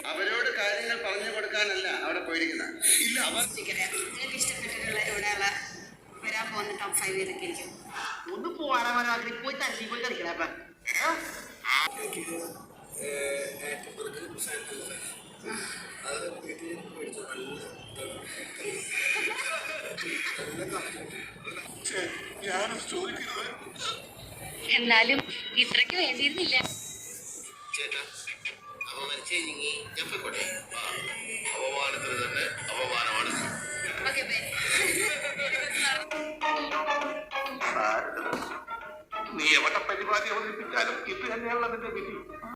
അവരോട് കാര്യങ്ങൾ പറഞ്ഞു കൊടുക്കാനല്ല അവിടെ പോയിരിക്കുന്നത്. ഇല്ല, നിങ്ങൾക്ക് ഇഷ്ടപ്പെട്ടിട്ടുള്ളവരോടുള്ള വരാൻ പോകുന്ന ടോപ്പ് 5 ഏതൊക്കെ ഇരിക്കും? ഒന്ന് പോവാനാ പോയി തല്ലി പോയി കളിക്കണേ. എന്നാലും ഇത്രയ്ക്ക് വേണ്ടിയിരുന്നില്ല. ചേട്ടാ, അവ വരച്ചേ ഞാൻ പോയിക്കോട്ടെ. അപമാനത്തിന് തന്നെ അപമാനമാണ്. Okay bye. നീ എവിടെ പരിപാടി അവതരിപ്പിച്ചാലും ഇത് തന്നെയാണല്ലോ നിന്റെ വിധി.